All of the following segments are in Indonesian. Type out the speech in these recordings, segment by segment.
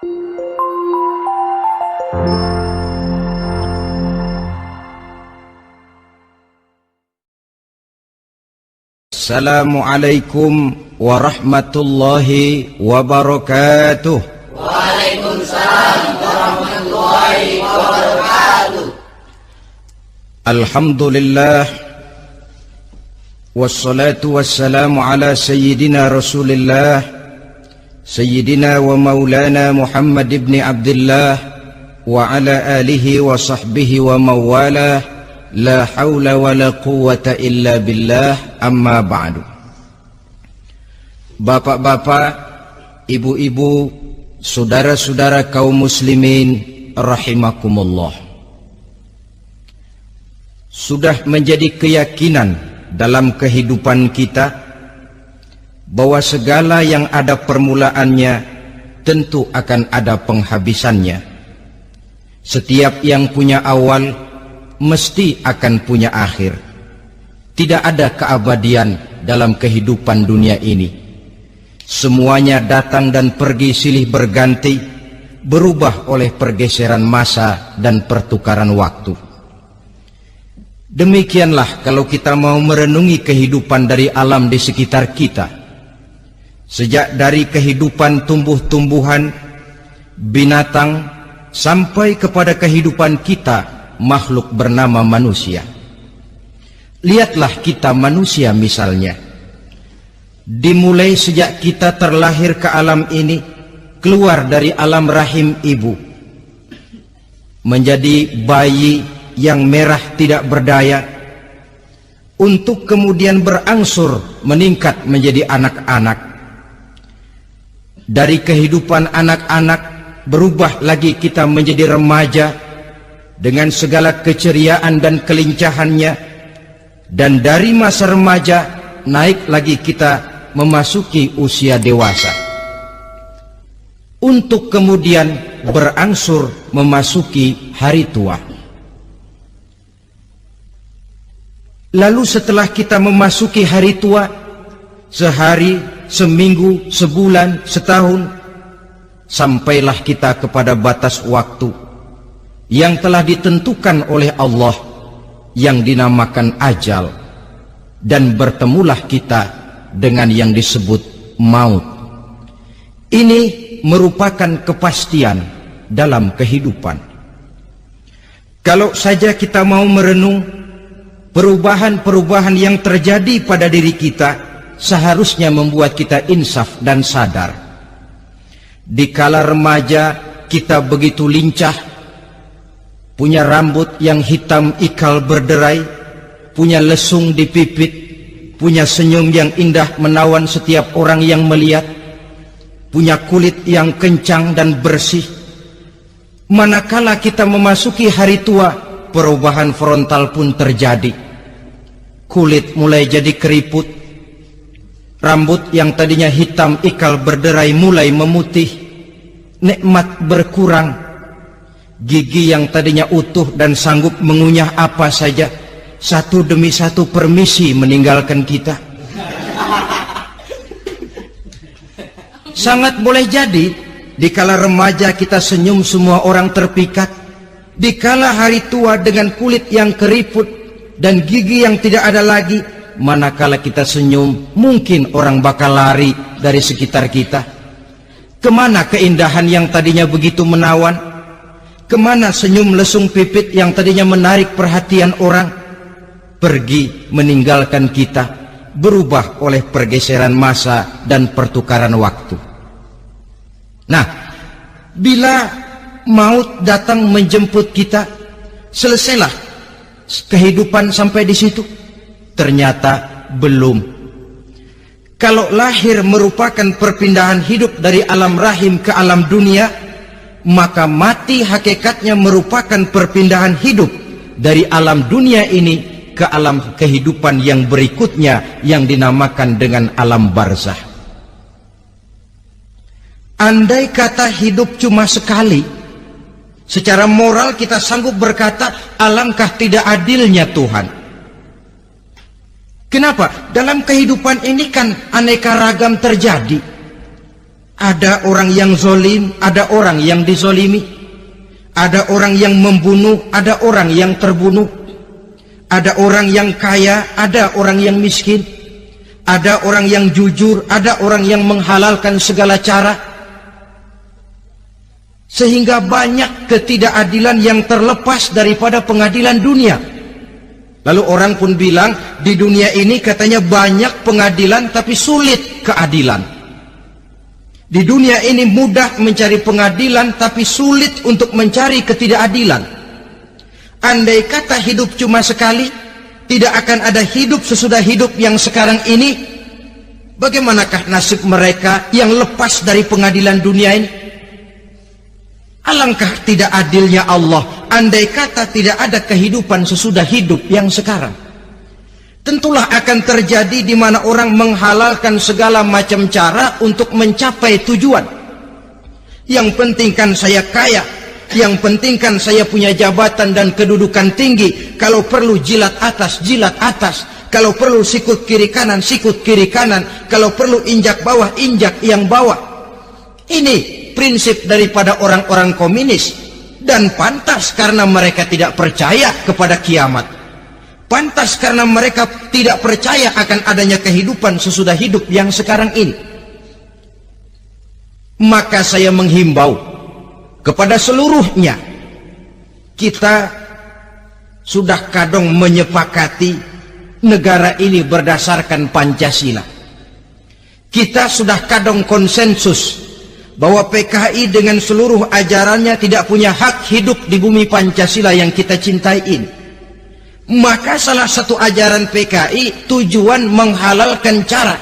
Assalamualaikum warahmatullahi wabarakatuh. Waalaikumsalam warahmatullahi wabarakatuh. Alhamdulillah wassalatu wassalamu ala sayyidina Rasulillah sayyidina wa maulana Muhammad ibn Abdullah wa ala alihi wa sahbihi wa mawalah. La haula wa la quwwata illa billah, amma ba'du. Bapak-bapak, ibu-ibu, saudara-saudara kaum muslimin rahimakumullah. Sudah menjadi keyakinan dalam kehidupan kita bahwa segala yang ada permulaannya tentu akan ada penghabisannya. Setiap yang punya awal mesti akan punya akhir. Tidak ada keabadian dalam kehidupan dunia ini. Semuanya datang dan pergi silih berganti, berubah oleh pergeseran masa dan pertukaran waktu. Demikianlah kalau kita mau merenungi kehidupan dari alam di sekitar kita. Sejak dari kehidupan tumbuh-tumbuhan, binatang, sampai kepada kehidupan kita, makhluk bernama manusia. Lihatlah kita manusia misalnya. Dimulai sejak kita terlahir ke alam ini, keluar dari alam rahim ibu, menjadi bayi yang merah tidak berdaya, untuk kemudian berangsur meningkat menjadi anak-anak. Dari kehidupan anak-anak berubah lagi kita menjadi remaja dengan segala keceriaan dan kelincahannya, dan dari masa remaja naik lagi kita memasuki usia dewasa, untuk kemudian berangsur memasuki hari tua. Lalu setelah kita memasuki hari tua, sehari, seminggu, sebulan, setahun, sampailah kita kepada batas waktu yang telah ditentukan oleh Allah, yang dinamakan ajal, dan bertemulah kita dengan yang disebut maut. Ini merupakan kepastian dalam kehidupan. Kalau saja kita mau merenung perubahan-perubahan yang terjadi pada diri kita, seharusnya membuat kita insaf dan sadar. Dikala remaja kita begitu lincah, punya rambut yang hitam ikal berderai, punya lesung di pipit, punya senyum yang indah menawan setiap orang yang melihat, punya kulit yang kencang dan bersih. Manakala kita memasuki hari tua, perubahan frontal pun terjadi. Kulit mulai jadi keriput, rambut yang tadinya hitam ikal berderai mulai memutih, nikmat berkurang. Gigi yang tadinya utuh dan sanggup mengunyah apa saja, satu demi satu permisi meninggalkan kita. Sangat boleh jadi dikala remaja kita senyum semua orang terpikat, dikala hari tua dengan kulit yang keriput dan gigi yang tidak ada lagi, manakala kita senyum mungkin orang bakal lari dari sekitar kita. Kemana keindahan yang tadinya begitu menawan? Kemana senyum lesung pipit yang tadinya menarik perhatian orang? Pergi meninggalkan kita, berubah oleh pergeseran masa dan pertukaran waktu. Nah, bila maut datang menjemput kita, selesailah kehidupan sampai di situ? Ternyata belum. Kalau lahir merupakan perpindahan hidup dari alam rahim ke alam dunia, maka mati hakikatnya merupakan perpindahan hidup dari alam dunia ini ke alam kehidupan yang berikutnya, yang dinamakan dengan alam barzah. Andai kata hidup cuma sekali, secara moral kita sanggup berkata, alangkah tidak adilnya Tuhan. Kenapa? Dalam kehidupan ini kan aneka ragam terjadi. Ada orang yang zolim, ada orang yang dizolimi. Ada orang yang membunuh, ada orang yang terbunuh. Ada orang yang kaya, ada orang yang miskin. Ada orang yang jujur, ada orang yang menghalalkan segala cara. Sehingga banyak ketidakadilan yang terlepas daripada pengadilan dunia. Lalu orang pun bilang, di dunia ini katanya banyak pengadilan tapi sulit keadilan. Di dunia ini mudah mencari pengadilan tapi sulit untuk mencari ketidakadilan. Andai kata hidup cuma sekali, tidak akan ada hidup sesudah hidup yang sekarang ini. Bagaimanakah nasib mereka yang lepas dari pengadilan dunia ini? Alangkah tidak adilnya Allah, andai kata tidak ada kehidupan sesudah hidup yang sekarang. Tentulah akan terjadi di mana orang menghalalkan segala macam cara untuk mencapai tujuan. Yang penting kan saya kaya, yang penting kan saya punya jabatan dan kedudukan tinggi. Kalau perlu jilat atas, kalau perlu sikut kiri kanan, sikut kiri kanan, kalau perlu injak bawah, injak yang bawah. Ini prinsip daripada orang-orang komunis, dan pantas karena mereka tidak percaya kepada kiamat. Pantas karena mereka tidak percaya akan adanya kehidupan sesudah hidup yang sekarang ini. Maka saya menghimbau kepada seluruhnya, kita sudah kadung menyepakati negara ini berdasarkan Pancasila. Kita sudah kadung konsensus bahwa PKI dengan seluruh ajarannya tidak punya hak hidup di bumi Pancasila yang kita cintai ini. Maka salah satu ajaran PKI tujuan menghalalkan cara.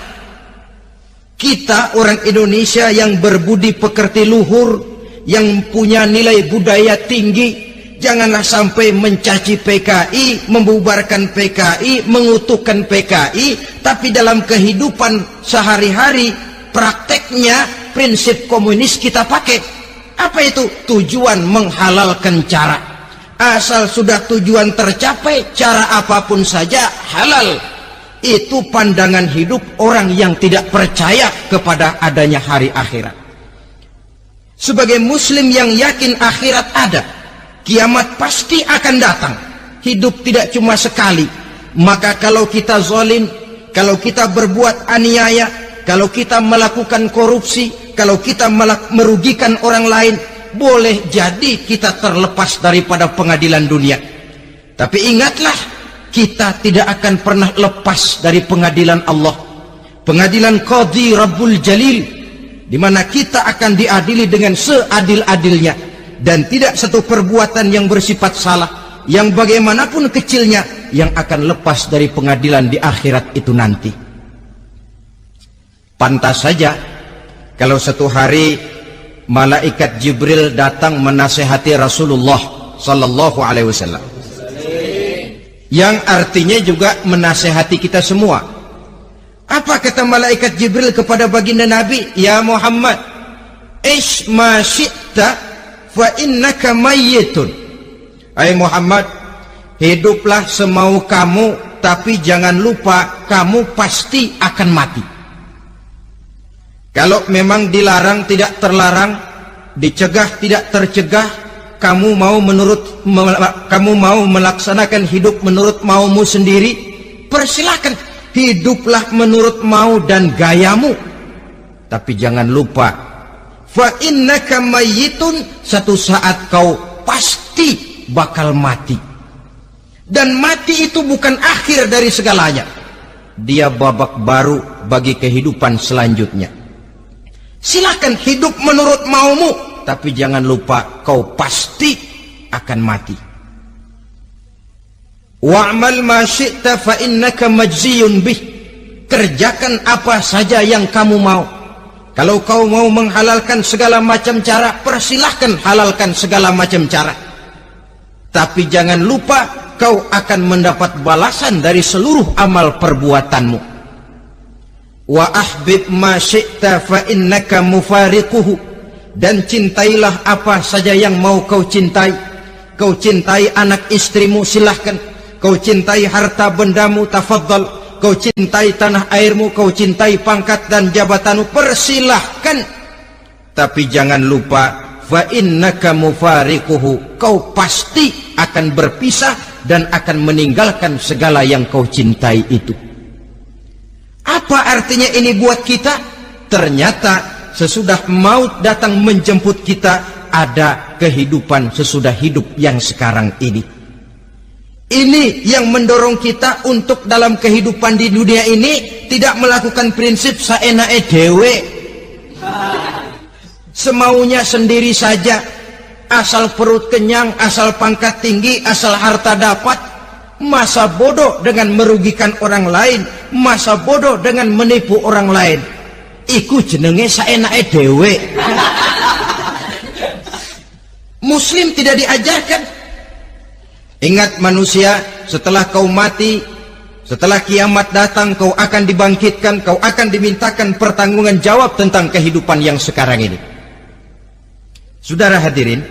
Kita orang Indonesia yang berbudi pekerti luhur, yang punya nilai budaya tinggi, janganlah sampai mencaci PKI, membubarkan PKI, mengutukkan PKI, tapi dalam kehidupan sehari-hari prakteknya prinsip komunis kita pakai. Apa itu? Tujuan menghalalkan cara. Asal sudah tujuan tercapai, cara apapun saja halal. Itu pandangan hidup orang yang tidak percaya kepada adanya hari akhirat. Sebagai muslim yang yakin akhirat ada, kiamat pasti akan datang. Hidup tidak cuma sekali. Maka kalau kita zalim, kalau kita berbuat aniaya, kalau kita melakukan korupsi, kalau kita merugikan orang lain, boleh jadi kita terlepas daripada pengadilan dunia. Tapi ingatlah, kita tidak akan pernah lepas dari pengadilan Allah, pengadilan Qadhi Rabbul Jalil, di mana kita akan diadili dengan seadil-adilnya, dan tidak satu perbuatan yang bersifat salah, yang bagaimanapun kecilnya, yang akan lepas dari pengadilan di akhirat itu nanti. Pantas saja kalau satu hari malaikat Jibril datang menasihati Rasulullah sallallahu alaihi wasallam, yang artinya juga menasihati kita semua. Apa kata malaikat Jibril kepada baginda Nabi? Ya Muhammad, ish ma syi'ta fa innaka mayyitun. Hai Muhammad, hiduplah semau kamu, tapi jangan lupa kamu pasti akan mati. Kalau memang dilarang tidak terlarang, dicegah tidak tercegah, kamu mau melaksanakan hidup menurut maumu sendiri, persilakan, hiduplah menurut mau dan gayamu. Tapi jangan lupa, fa innaka mayyitun, satu saat kau pasti bakal mati. Dan mati itu bukan akhir dari segalanya, dia babak baru bagi kehidupan selanjutnya. Silakan hidup menurut maumu, tapi jangan lupa kau pasti akan mati. Wa'mal ma syi'ta fa innaka majziyun bih. Kerjakan apa saja yang kamu mau. Kalau kau mau menghalalkan segala macam cara, persilahkan halalkan segala macam cara. Tapi jangan lupa kau akan mendapat balasan dari seluruh amal perbuatanmu. Wa ahbib ma syi'ta fa innaka mufariquhu. Dan cintailah apa saja yang mau kau cintai. Kau cintai anak istrimu, silahkan. Kau cintai harta bendamu, tafadhal. Kau cintai tanah airmu, kau cintai pangkat dan jabatanmu, persilahkan. Tapi jangan lupa, fa innaka mufariquhu, kau pasti akan berpisah dan akan meninggalkan segala yang kau cintai itu. Apa artinya ini buat kita? Ternyata sesudah maut datang menjemput kita, ada kehidupan sesudah hidup yang sekarang ini. Ini yang mendorong kita untuk dalam kehidupan di dunia ini tidak melakukan prinsip saenake dhewe, semaunya sendiri saja, asal perut kenyang, asal pangkat tinggi, asal harta dapat. Masa bodoh dengan merugikan orang lain, masa bodoh dengan menipu orang lain. Iku jenenge saenake dhewe. Muslim tidak diajarkan. Ingat manusia, setelah kau mati, setelah kiamat datang, kau akan dibangkitkan, kau akan dimintakan pertanggungan jawab tentang kehidupan yang sekarang ini. Saudara hadirin,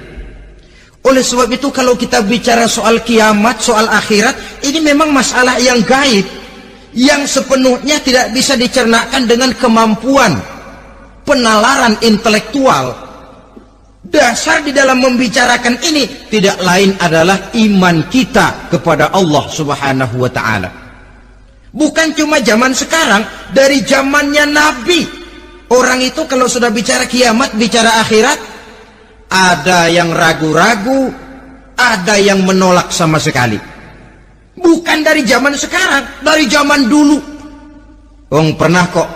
oleh sebab itu kalau kita bicara soal kiamat, soal akhirat, ini memang masalah yang gaib, yang sepenuhnya tidak bisa dicernakan dengan kemampuan penalaran intelektual. Dasar di dalam membicarakan ini tidak lain adalah iman kita kepada Allah Subhanahu wa ta'ala. Bukan cuma zaman sekarang, dari zamannya Nabi. Orang itu kalau sudah bicara kiamat, bicara akhirat, ada yang ragu-ragu, ada yang menolak sama sekali. Bukan dari zaman sekarang, dari zaman dulu. Pernah kok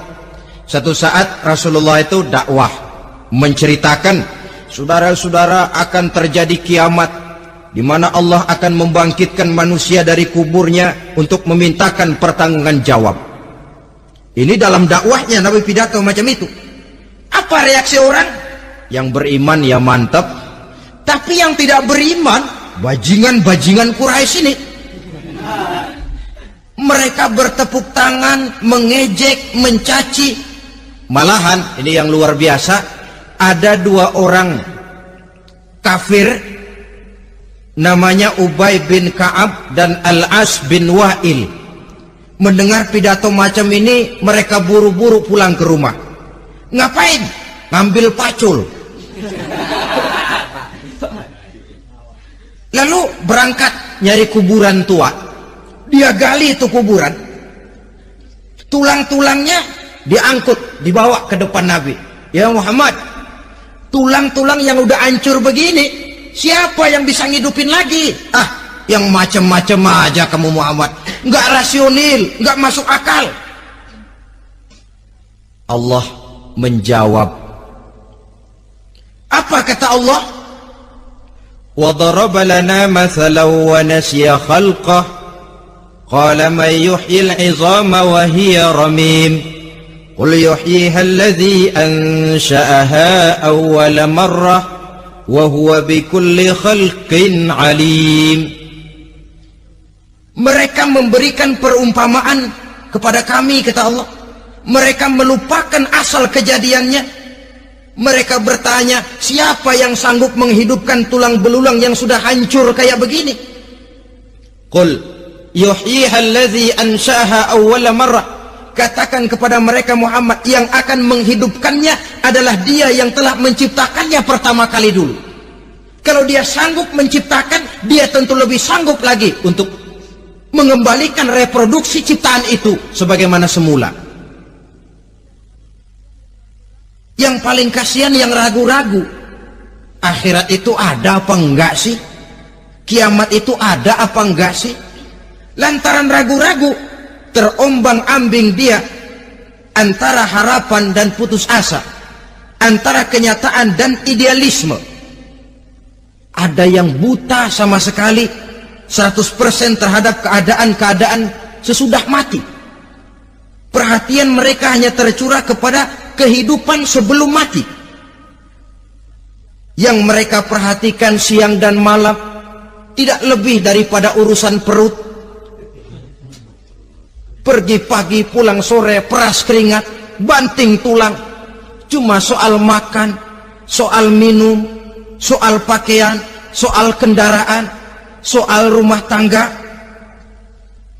satu saat Rasulullah itu dakwah menceritakan, saudara-saudara, akan terjadi kiamat di mana Allah akan membangkitkan manusia dari kuburnya untuk memintakan pertanggungan jawab. Ini dalam dakwahnya Nabi pidato macam itu. Apa reaksi orang? Yang beriman ya mantap, tapi yang tidak beriman, bajingan-bajingan Quraisy ini, mereka bertepuk tangan, mengejek, mencaci. Malahan ini yang luar biasa, ada dua orang kafir namanya Ubay bin Ka'ab dan Al-As bin Wa'il. Mendengar pidato macam ini, mereka buru-buru pulang ke rumah. Ngapain? Ngambil pacul. Lalu berangkat nyari kuburan tua. Dia gali itu kuburan, tulang-tulangnya diangkut, dibawa ke depan Nabi. Ya Muhammad, tulang-tulang yang udah hancur begini, siapa yang bisa ngidupin lagi? Yang macam-macam aja kamu Muhammad, nggak rasional, nggak masuk akal. Allah menjawab. Apa kata Allah? وَضَرَبَ لَنَا مَثَلًا وَنَسِيَ خَلْقَهُ قَالَ مَنْ يُحْيِي الْعِظَامَ وَهِيَ رَمِيمٌ قُلْ يُحْيِيهَا الَّذِي أَنْشَأَهَا أَوَّلَ مَرَّةٍ وَهُوَ بِكُلِّ خَلْقٍ عَلِيمٌ. Mereka memberikan perumpamaan kepada kami, kata Allah. Mereka melupakan asal kejadiannya. Mereka bertanya, siapa yang sanggup menghidupkan tulang belulang yang sudah hancur kayak begini? Qul yuhyiha allazi ansha'aha awwala marrah. Katakan kepada mereka Muhammad, yang akan menghidupkannya adalah dia yang telah menciptakannya pertama kali dulu. Kalau dia sanggup menciptakan, dia tentu lebih sanggup lagi untuk mengembalikan reproduksi ciptaan itu sebagaimana semula. Yang paling kasihan yang ragu-ragu. Akhirat itu ada apa enggak sih? Kiamat itu ada apa enggak sih? Lantaran ragu-ragu, terombang-ambing dia antara harapan dan putus asa, antara kenyataan dan idealisme. Ada yang buta sama sekali 100% terhadap keadaan-keadaan sesudah mati. Perhatian mereka hanya tercurah kepada kehidupan sebelum mati. Yang mereka perhatikan siang dan malam tidak lebih daripada urusan perut. Pergi pagi, pulang sore, peras keringat, banting tulang. Cuma soal makan, soal minum, soal pakaian, soal kendaraan, soal rumah tangga,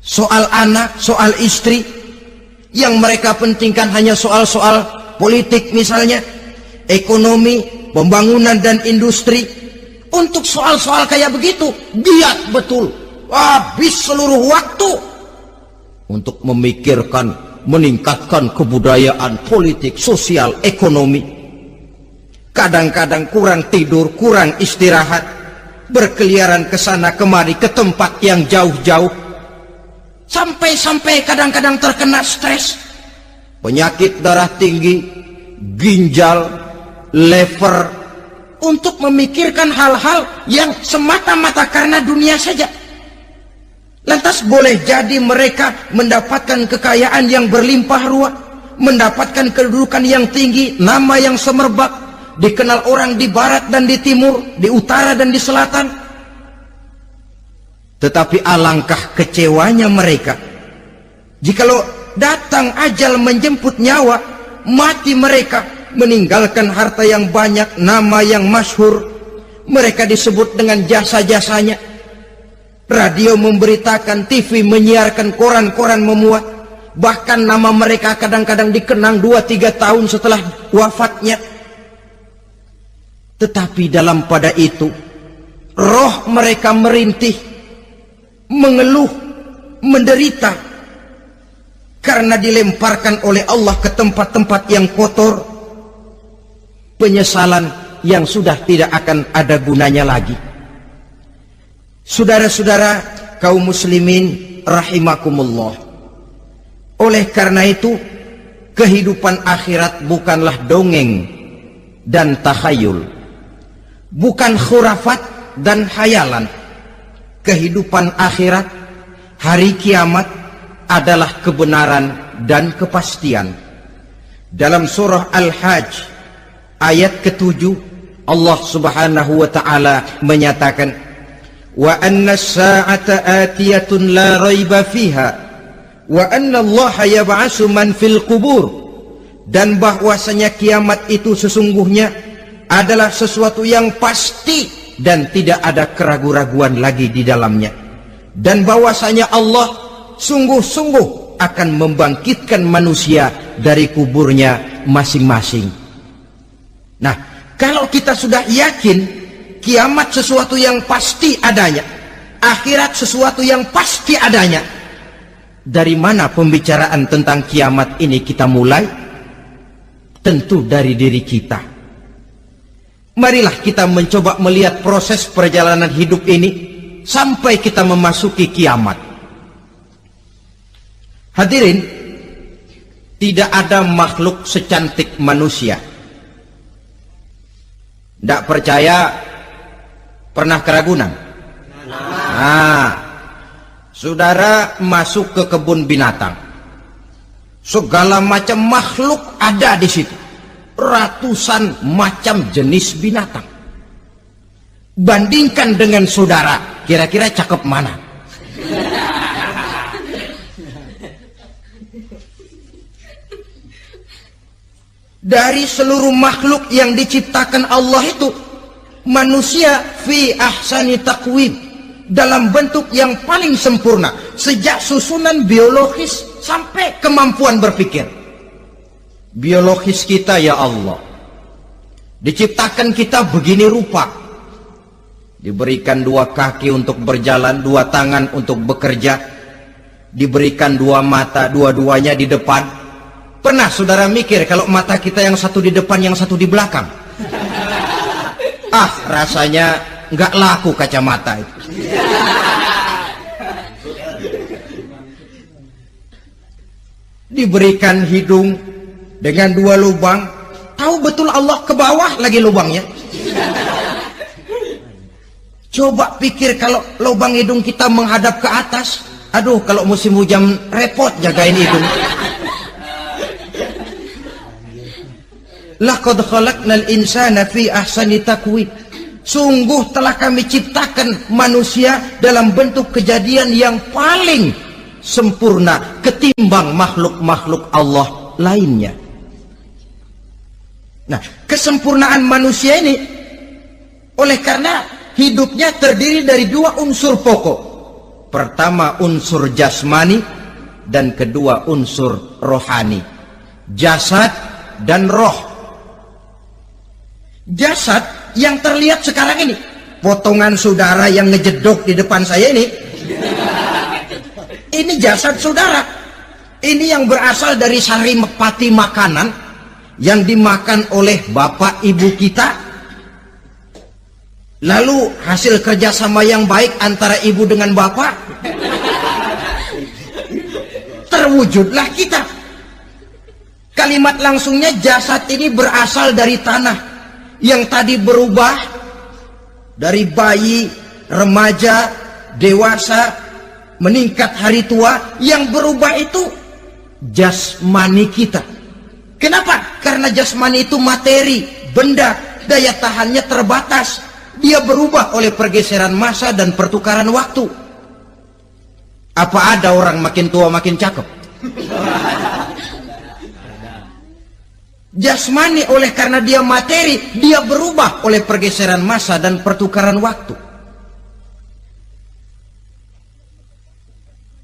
soal anak, soal istri. Yang mereka pentingkan hanya soal-soal politik misalnya, ekonomi, pembangunan dan industri. Untuk soal-soal kayak begitu, giat betul, habis seluruh waktu untuk memikirkan, meningkatkan kebudayaan, politik, sosial, ekonomi. Kadang-kadang kurang tidur, kurang istirahat, berkeliaran ke sana kemari ke tempat yang jauh-jauh, sampai kadang-kadang terkena stres, penyakit darah tinggi, ginjal, liver, untuk memikirkan hal-hal yang semata-mata karena dunia saja. Lantas boleh jadi mereka mendapatkan kekayaan yang berlimpah ruah, mendapatkan kedudukan yang tinggi, nama yang semerbak, dikenal orang di barat dan di timur, di utara dan di selatan. Tetapi alangkah kecewanya mereka jikalau datang ajal menjemput nyawa, mati mereka, meninggalkan harta yang banyak, nama yang masyhur, mereka disebut dengan jasa-jasanya. Radio memberitakan, TV menyiarkan, koran-koran memuat, bahkan nama mereka kadang-kadang dikenang 2-3 tahun setelah wafatnya. Tetapi dalam pada itu, roh mereka merintih, mengeluh, menderita, karena dilemparkan oleh Allah ke tempat-tempat yang kotor, penyesalan yang sudah tidak akan ada gunanya lagi. Saudara-saudara kaum muslimin rahimakumullah, oleh karena itu kehidupan akhirat bukanlah dongeng dan takhayul, bukan khurafat dan hayalan. Kehidupan akhirat, hari kiamat adalah kebenaran dan kepastian. Dalam surah Al-Hajj ayat ke-7, Allah Subhanahu wa taala menyatakan, wa anna as-sa'ata atiyatun la raiba fiha wa anna Allah yab'atsu man fil qubur, dan bahwasanya kiamat itu sesungguhnya adalah sesuatu yang pasti dan tidak ada keraguan-raguan lagi di dalamnya, dan bahwasanya Allah sungguh-sungguh akan membangkitkan manusia dari kuburnya masing-masing. Nah, kalau kita sudah yakin kiamat sesuatu yang pasti adanya, akhirat sesuatu yang pasti adanya, dari mana pembicaraan tentang kiamat ini kita mulai? Tentu dari diri kita. Marilah kita mencoba melihat proses perjalanan hidup ini sampai kita memasuki kiamat. Hadirin, tidak ada makhluk secantik manusia. Tidak percaya, pernah keragunan? Nah, saudara masuk ke kebun binatang, segala macam makhluk ada di situ, ratusan macam jenis binatang. Bandingkan dengan saudara, kira-kira cakep mana? Dari seluruh makhluk yang diciptakan Allah itu, manusia fi ahsani taqwim, dalam bentuk yang paling sempurna, sejak susunan biologis sampai kemampuan berpikir. Biologis kita, ya Allah, diciptakan kita begini rupa, diberikan 2 kaki untuk berjalan, 2 tangan untuk bekerja, diberikan 2 mata, dua-duanya di depan. Pernah saudara mikir kalau mata kita yang satu di depan, yang satu di belakang? Rasanya nggak laku kacamata itu. Diberikan hidung dengan 2 lubang, tahu betul Allah ke bawah lagi lubangnya. Coba pikir kalau lubang hidung kita menghadap ke atas, aduh, kalau musim hujan repot jagain hidung. Laqad khalaqnal insana fi ahsani taqwim. Sungguh telah kami ciptakan manusia dalam bentuk kejadian yang paling sempurna ketimbang makhluk-makhluk Allah lainnya. Nah, kesempurnaan manusia ini oleh karena hidupnya terdiri dari 2 unsur pokok. Pertama unsur jasmani dan kedua unsur rohani, jasad dan roh. Jasad yang terlihat sekarang ini, potongan saudara yang ngejedok di depan saya ini jasad saudara. Ini yang berasal dari saripati makanan yang dimakan oleh bapak ibu kita. Lalu hasil kerjasama yang baik antara ibu dengan bapak, terwujudlah kita. Kalimat langsungnya, jasad ini berasal dari tanah yang tadi berubah dari bayi, remaja, dewasa, meningkat hari tua. Yang berubah itu jasmani kita. Kenapa? Karena jasmani itu materi, benda, daya tahannya terbatas. Dia berubah oleh pergeseran masa dan pertukaran waktu. Apa ada orang makin tua makin cakep? Jasmani oleh karena dia materi, dia berubah oleh pergeseran masa dan pertukaran waktu.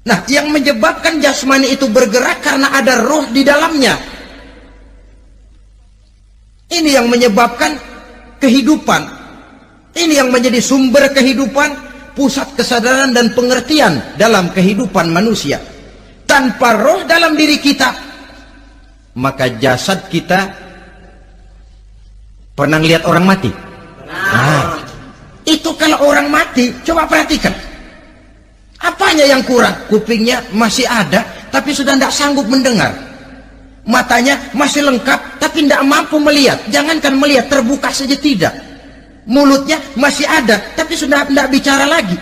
Nah, yang menyebabkan jasmani itu bergerak karena ada roh di dalamnya. Ini yang menyebabkan kehidupan. Ini yang menjadi sumber kehidupan, pusat kesadaran dan pengertian dalam kehidupan manusia. Tanpa roh dalam diri kita, maka jasad kita, pernah lihat orang mati? Nah, itu kalau orang mati, coba perhatikan. Apanya yang kurang? Kupingnya masih ada, tapi sudah tidak sanggup mendengar. Matanya masih lengkap, tapi tidak mampu melihat. Jangankan melihat, terbuka saja tidak. Mulutnya masih ada, tapi sudah tidak bicara lagi.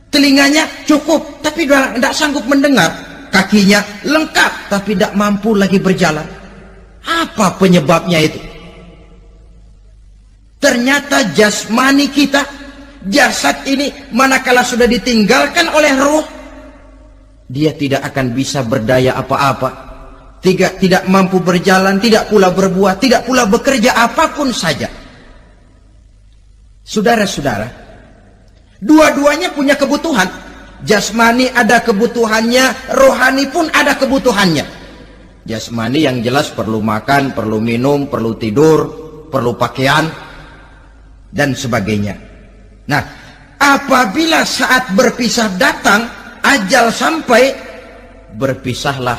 Telinganya cukup, tapi sudah tidak sanggup mendengar. Kakinya lengkap, tapi tidak mampu lagi berjalan. Apa penyebabnya itu? Ternyata jasmani kita, jasad ini, manakala sudah ditinggalkan oleh roh, dia tidak akan bisa berdaya apa-apa. Tidak mampu berjalan, tidak pula berbuat, tidak pula bekerja apapun saja. Saudara-saudara, dua-duanya punya kebutuhan. Jasmani ada kebutuhannya, rohani pun ada kebutuhannya. Jasmani yang jelas perlu makan, perlu minum, perlu tidur, perlu pakaian, dan sebagainya. Nah, apabila saat berpisah datang, ajal sampai, berpisahlah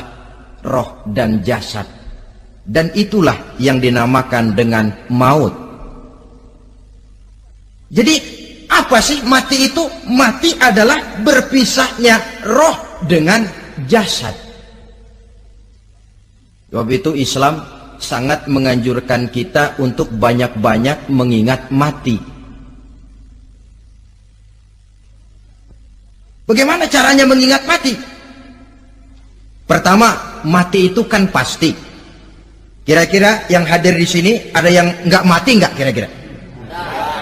roh dan jasad. Dan itulah yang dinamakan dengan maut. Jadi apa sih mati itu? Mati adalah berpisahnya roh dengan jasad. Sebab itu Islam sangat menganjurkan kita untuk banyak-banyak mengingat mati. Bagaimana caranya mengingat mati? Pertama, mati itu kan pasti. Kira-kira yang hadir di sini ada yang nggak mati nggak kira-kira?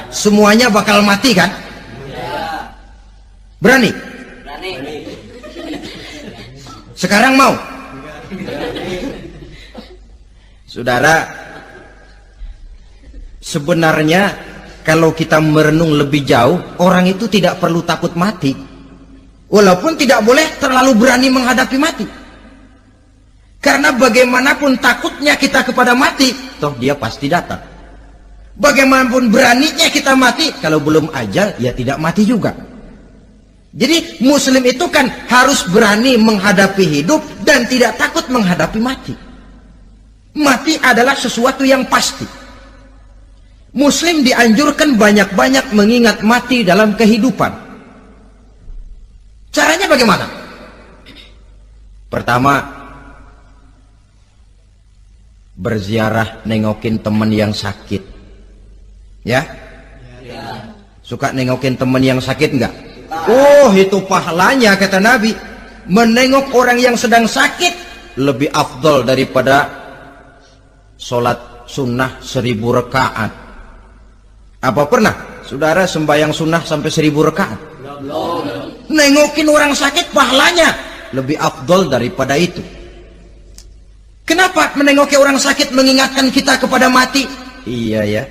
Semuanya bakal mati kan? Berani? Berani. Sekarang mau? Saudara, sebenarnya kalau kita merenung lebih jauh, orang itu tidak perlu takut mati. Walaupun tidak boleh terlalu berani menghadapi mati. Karena bagaimanapun takutnya kita kepada mati, toh dia pasti datang. Bagaimanapun beraninya kita mati, kalau belum ajal, ya tidak mati juga. Jadi muslim itu kan harus berani menghadapi hidup dan tidak takut menghadapi mati. Mati adalah sesuatu yang pasti. Muslim dianjurkan banyak-banyak mengingat mati dalam kehidupan. Caranya bagaimana? Pertama, berziarah nengokin teman yang sakit. Ya? Suka nengokin teman yang sakit enggak? Oh, itu pahalanya kata Nabi. Menengok orang yang sedang sakit lebih afdol daripada sholat sunnah 1000 rakaat. Apa pernah saudara sembahyang sunnah sampai 1000 rakaat? Nengokin orang sakit pahalanya lebih afdol daripada itu. Kenapa menengoki orang sakit mengingatkan kita kepada mati? Iya ya,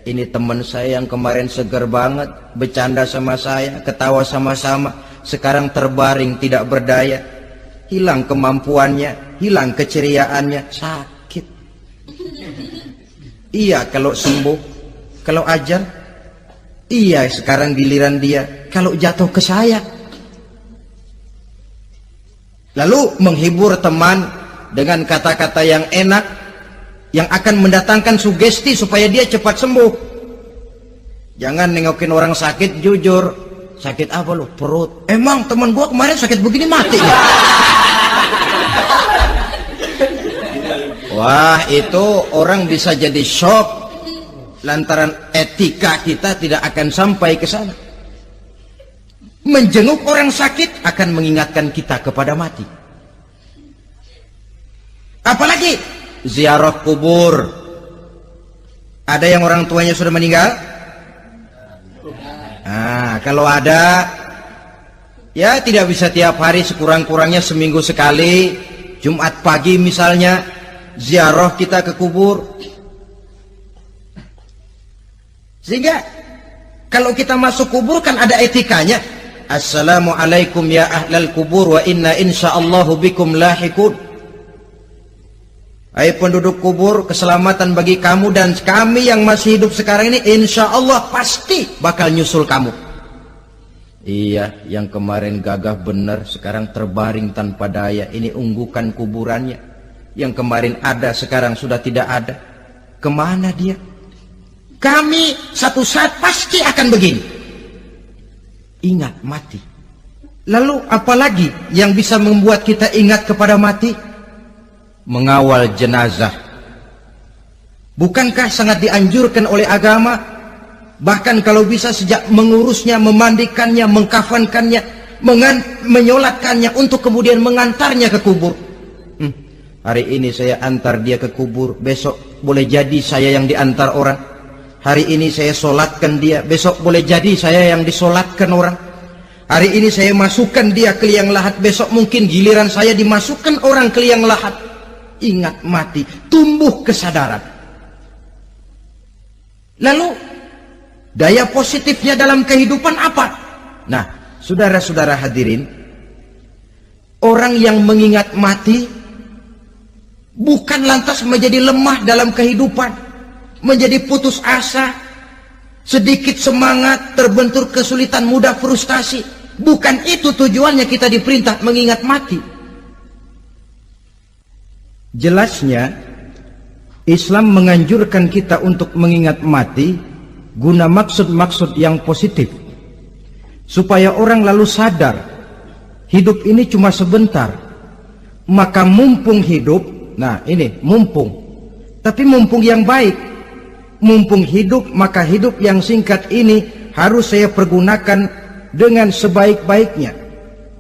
ini teman saya yang kemarin seger banget, bercanda sama saya, ketawa sama-sama, sekarang terbaring tidak berdaya, hilang kemampuannya, hilang keceriaannya, sakit. Iya kalau sembuh, kalau ajal. Iya sekarang giliran dia, kalau jatuh ke saya. Lalu menghibur teman dengan kata-kata yang enak, yang akan mendatangkan sugesti supaya dia cepat sembuh. Jangan nengokin orang sakit, jujur. Sakit apa lo? Perut. Emang teman gua kemarin sakit begini mati ya? Wah, itu orang bisa jadi shock lantaran etika kita tidak akan sampai ke sana. Menjenguk orang sakit akan mengingatkan kita kepada mati. Apalagi ziarah kubur. Ada yang orang tuanya sudah meninggal? Nah, kalau ada, ya tidak bisa tiap hari, sekurang-kurangnya seminggu sekali. Jumat pagi misalnya, ziarah kita ke kubur. Sehingga kalau kita masuk kubur kan ada etikanya. Assalamualaikum ya ahlal kubur wa inna insyaallahu bikum lahikun. Hai penduduk kubur, keselamatan bagi kamu dan kami yang masih hidup sekarang ini insyaallah pasti bakal nyusul kamu. Iya, yang kemarin gagah benar sekarang terbaring tanpa daya. Ini unggukan kuburannya. Yang kemarin ada sekarang sudah tidak ada. Kemana dia? Kami satu saat pasti akan begini. Ingat mati. Lalu apalagi yang bisa membuat kita ingat kepada mati? Mengawal jenazah. Bukankah sangat dianjurkan oleh agama? Bahkan kalau bisa sejak mengurusnya, memandikannya, mengkafankannya, menyolatkannya untuk kemudian mengantarnya ke kubur. Hari ini saya antar dia ke kubur, besok boleh jadi saya yang diantar orang. Hari ini saya solatkan dia, besok boleh jadi saya yang disolatkan orang. Hari ini saya masukkan dia ke liang lahat, besok mungkin giliran saya dimasukkan orang ke liang lahat. Ingat mati, tumbuh kesadaran. Lalu daya positifnya dalam kehidupan apa? Nah, saudara-saudara hadirin, orang yang mengingat mati bukan lantas menjadi lemah dalam kehidupan, menjadi putus asa, sedikit semangat, terbentur kesulitan, mudah frustasi. Bukan itu tujuannya kita diperintah mengingat mati. Jelasnya Islam menganjurkan kita untuk mengingat mati guna maksud-maksud yang positif, supaya orang lalu sadar hidup ini cuma sebentar. Maka mumpung hidup, nah ini mumpung, tapi mumpung yang baik. Mumpung hidup, maka hidup yang singkat ini harus saya pergunakan dengan sebaik-baiknya,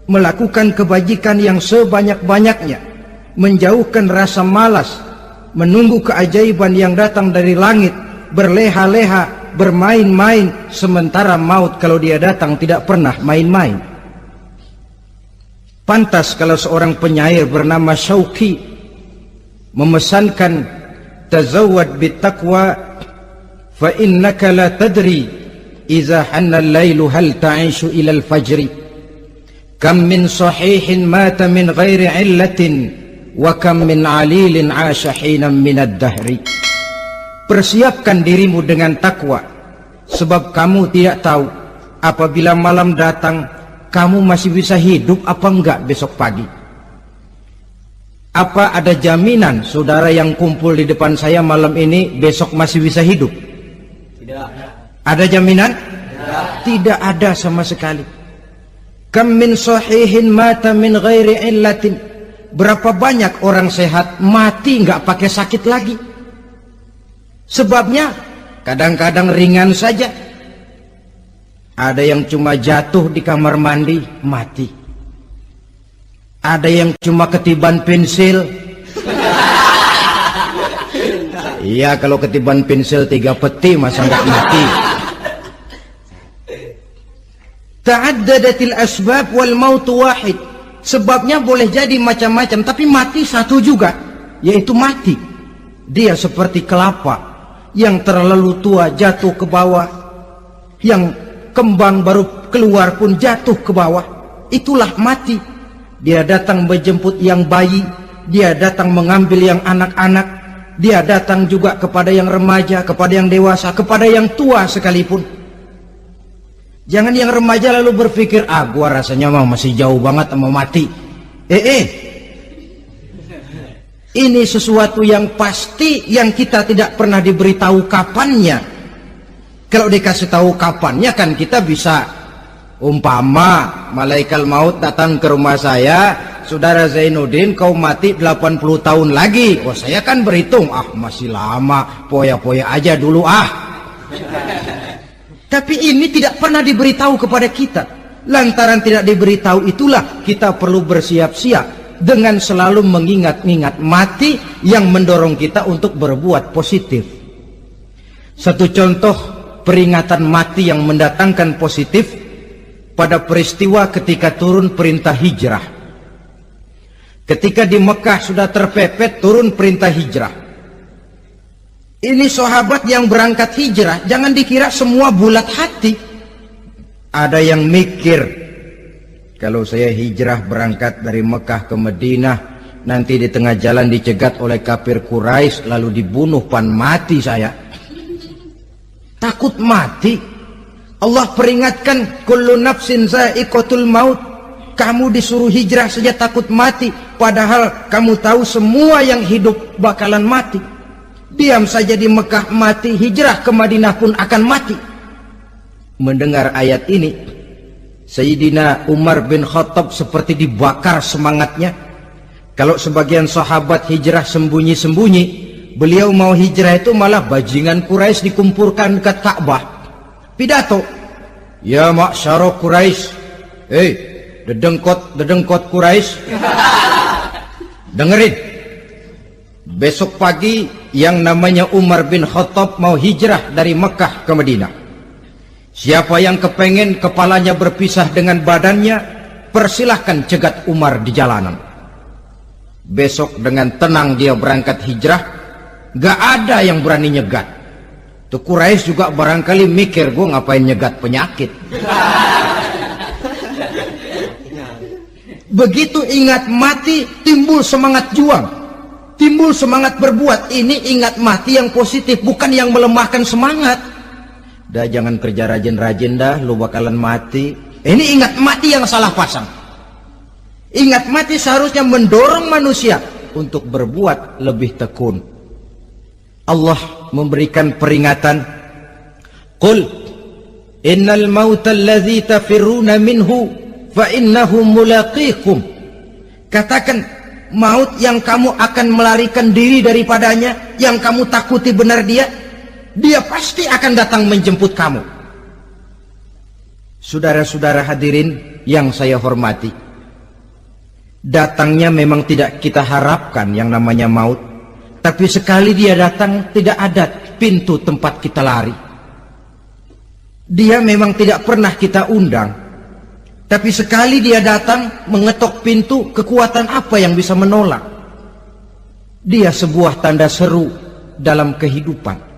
melakukan kebajikan yang sebanyak-banyaknya, menjauhkan rasa malas, menunggu keajaiban yang datang dari langit, berleha-leha, bermain-main, sementara maut kalau dia datang tidak pernah main-main. Pantas kalau seorang penyair bernama Syauqi memesankan, tazawwad bittaqwa fa innaka la tadri idza hanna al-lailu hal ta'ishu ila al-fajri, kam min sahihin mata min ghairi illatin wa kam min alilin 'asha hinan min ad-dahri. Persiapkan dirimu dengan takwa, sebab kamu tidak tahu apabila malam datang kamu masih bisa hidup apa enggak besok pagi. Apa ada jaminan saudara yang kumpul di depan saya malam ini besok masih bisa hidup? Tidak. Ada jaminan? Tidak ada sama sekali. Kam min sahihin mata min ghairi illatin. Berapa banyak orang sehat mati nggak pakai sakit lagi. Sebabnya kadang-kadang ringan saja. Ada yang cuma jatuh di kamar mandi mati. Ada yang cuma ketiban pensil. Iya, kalau ketiban pensil 3 peti masa nggak mati. Ta'addadatil asbab wal mautu wahid. Sebabnya boleh jadi macam-macam, tapi mati satu juga, yaitu mati. Dia seperti kelapa yang terlalu tua jatuh ke bawah, yang kembang baru keluar pun jatuh ke bawah. Itulah mati. Dia datang menjemput yang bayi, dia datang mengambil yang anak-anak, dia datang juga kepada yang remaja, kepada yang dewasa, kepada yang tua sekalipun. Jangan yang remaja lalu berpikir, gua rasanya masih jauh banget mau mati. Ini sesuatu yang pasti yang kita tidak pernah diberitahu kapannya. Kalau dikasih tahu kapannya kan kita bisa, umpama malaikat maut datang ke rumah saya, saudara Zainuddin kau mati 80 tahun lagi. Saya kan berhitung, masih lama, poya-poya aja dulu Tapi ini tidak pernah diberitahu kepada kita. Lantaran tidak diberitahu itulah kita perlu bersiap-siap dengan selalu mengingat-ingat mati yang mendorong kita untuk berbuat positif. Satu contoh peringatan mati yang mendatangkan positif pada peristiwa ketika turun perintah hijrah. Ketika di Mekah sudah terpepet turun perintah hijrah. Ini sahabat yang berangkat hijrah, jangan dikira semua bulat hati. Ada yang mikir, kalau saya hijrah berangkat dari Mekah ke Madinah, nanti di tengah jalan dicegat oleh kafir Quraisy lalu dibunuh mati saya. Takut mati. Allah peringatkan, kullu nafsin za'iqatul maut. Kamu disuruh hijrah saja takut mati, padahal kamu tahu semua yang hidup bakalan mati. Diam saja di Mekah mati, hijrah ke Madinah pun akan mati. Mendengar ayat ini, Sayyidina Umar bin Khattab seperti dibakar semangatnya. Kalau sebagian sahabat hijrah sembunyi-sembunyi, beliau mau hijrah itu malah bajingan Quraisy dikumpulkan ke Ka'bah. Pidato, ya ma'syara Quraisy, dedengkot Quraisy, dengerin. Besok pagi yang namanya Umar bin Khattab mau hijrah dari Mekah ke Madinah. Siapa yang kepengen kepalanya berpisah dengan badannya, persilahkan cegat Umar di jalanan. Besok dengan tenang dia berangkat hijrah, gak ada yang berani nyegat. Tuh Quraisy juga barangkali mikir, gue ngapain nyegat penyakit. Begitu ingat mati, timbul semangat juang, timbul semangat berbuat. Ini ingat mati yang positif, bukan yang melemahkan semangat. Dah jangan kerja rajin-rajin dah, lu bakalan mati. Ini ingat mati yang salah pasang. Ingat mati seharusnya mendorong manusia untuk berbuat lebih tekun. Allah memberikan peringatan, qul innal mauta allazi tafirruna minhu fa innahu mulaqikum. Katakan, maut yang kamu akan melarikan diri daripadanya, yang kamu takuti benar dia pasti akan datang menjemput kamu. Saudara-saudara hadirin yang saya hormati, datangnya memang tidak kita harapkan yang namanya maut, tapi sekali dia datang tidak ada pintu tempat kita lari. Dia memang tidak pernah kita undang, tapi sekali dia datang mengetok pintu, kekuatan apa yang bisa menolak? Dia sebuah tanda seru dalam kehidupan.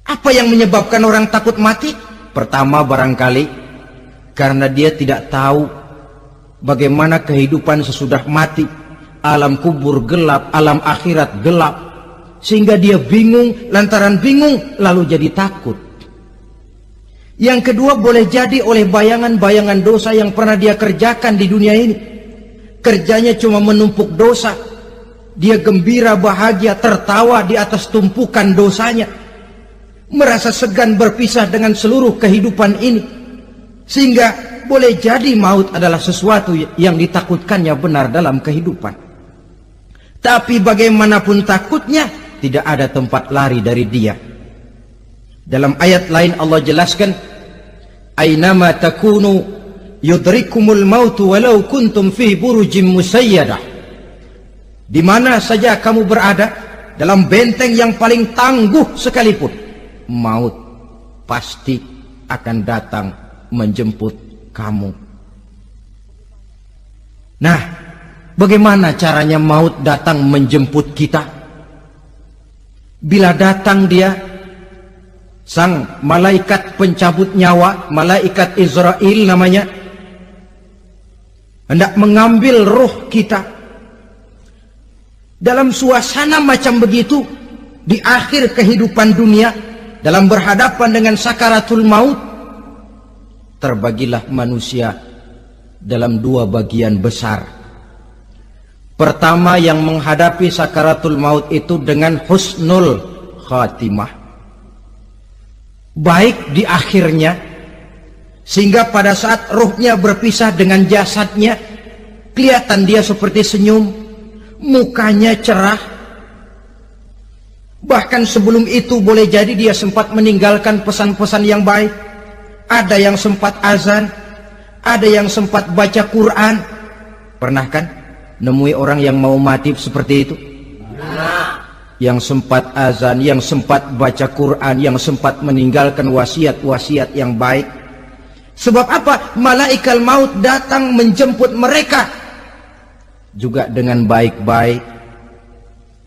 Apa yang menyebabkan orang takut mati? Pertama barangkali karena dia tidak tahu bagaimana kehidupan sesudah mati. Alam kubur gelap, alam akhirat gelap, sehingga dia bingung. Lantaran bingung lalu jadi takut. Yang kedua boleh jadi oleh bayangan-bayangan dosa yang pernah dia kerjakan di dunia ini. Kerjanya cuma menumpuk dosa. Dia gembira, bahagia, tertawa di atas tumpukan dosanya, merasa segan berpisah dengan seluruh kehidupan ini, sehingga boleh jadi maut adalah sesuatu yang ditakutkannya benar dalam kehidupan. Tapi bagaimanapun takutnya, tidak ada tempat lari dari dia. Dalam ayat lain Allah jelaskan, ainama takunu yudrikumul mautu walau kuntum fi burujim musayyadah. Di mana saja kamu berada, dalam benteng yang paling tangguh sekalipun, maut pasti akan datang menjemput kamu. Nah, bagaimana caranya maut datang menjemput kita? Bila datang dia, sang malaikat pencabut nyawa, malaikat Israel namanya, hendak mengambil roh kita. dalam suasana macam begitu, di akhir kehidupan dunia, dalam berhadapan dengan sakaratul maut, terbagilah manusia dalam dua bagian besar. Pertama, yang menghadapi sakaratul maut itu dengan husnul khatimah, baik di akhirnya, sehingga pada saat ruhnya berpisah dengan jasadnya, kelihatan dia seperti senyum, mukanya cerah. Bahkan sebelum itu boleh jadi dia sempat meninggalkan pesan-pesan yang baik. Ada yang sempat azan, ada yang sempat baca Quran. Pernah kan nemui orang yang mau mati seperti itu? Yang sempat azan, yang sempat baca Quran, yang sempat meninggalkan wasiat-wasiat yang baik. Sebab apa? Malaikat maut datang menjemput mereka juga dengan baik-baik.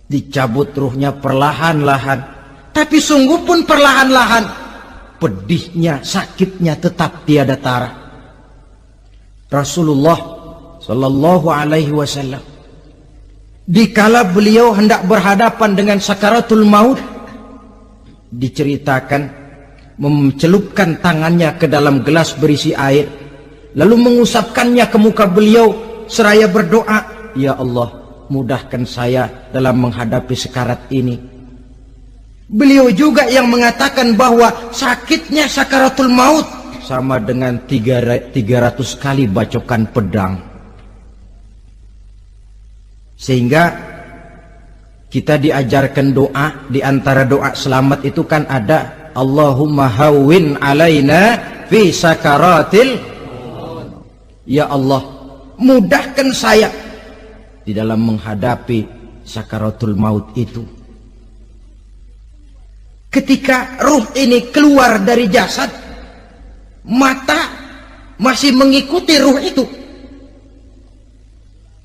Dicabut ruhnya perlahan-lahan, tapi sungguh pun perlahan-lahan. Pedihnya, sakitnya tetap tiada tara. Rasulullah Sallallahu Alaihi Wasallam, dikala beliau hendak berhadapan dengan sakaratul maut, diceritakan mencelupkan tangannya ke dalam gelas berisi air, lalu mengusapkannya ke muka beliau seraya berdoa, "Ya Allah, mudahkan saya dalam menghadapi sekarat ini." Beliau juga yang mengatakan bahwa sakitnya sakaratul maut sama dengan 300 kali bacokan pedang. Sehingga kita diajarkan doa, di antara doa selamat itu kan ada Allahumma hawwin alaina fi sakaratil, ya Allah, mudahkan saya di dalam menghadapi sakaratul maut itu. Ketika ruh ini keluar dari jasad, mata masih mengikuti ruh itu.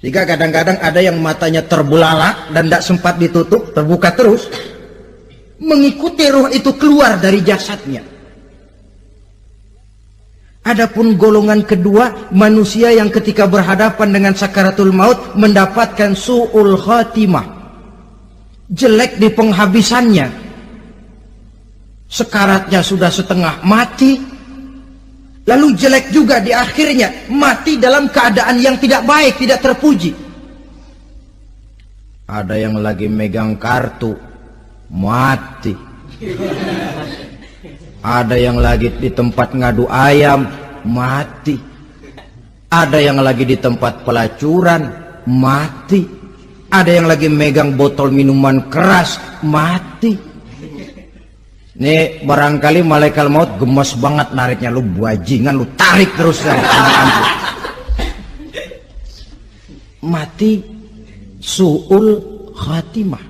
Jika kadang-kadang ada yang matanya terbelalak dan tidak sempat ditutup, terbuka terus, mengikuti ruh itu keluar dari jasadnya. Adapun golongan kedua, manusia yang ketika berhadapan dengan sakaratul maut mendapatkan su'ul khatimah, jelek di penghabisannya. Sekaratnya sudah setengah mati, lalu jelek juga di akhirnya, mati dalam keadaan yang tidak baik, tidak terpuji. Ada yang lagi megang kartu, mati. Ada yang lagi di tempat ngadu ayam, mati. Ada yang lagi di tempat pelacuran, mati. Ada yang lagi megang botol minuman keras, mati. Nih barangkali malaikat maut gemes banget nariknya, lu bajingan, lu tarik terus kan. Mati su'ul khatimah.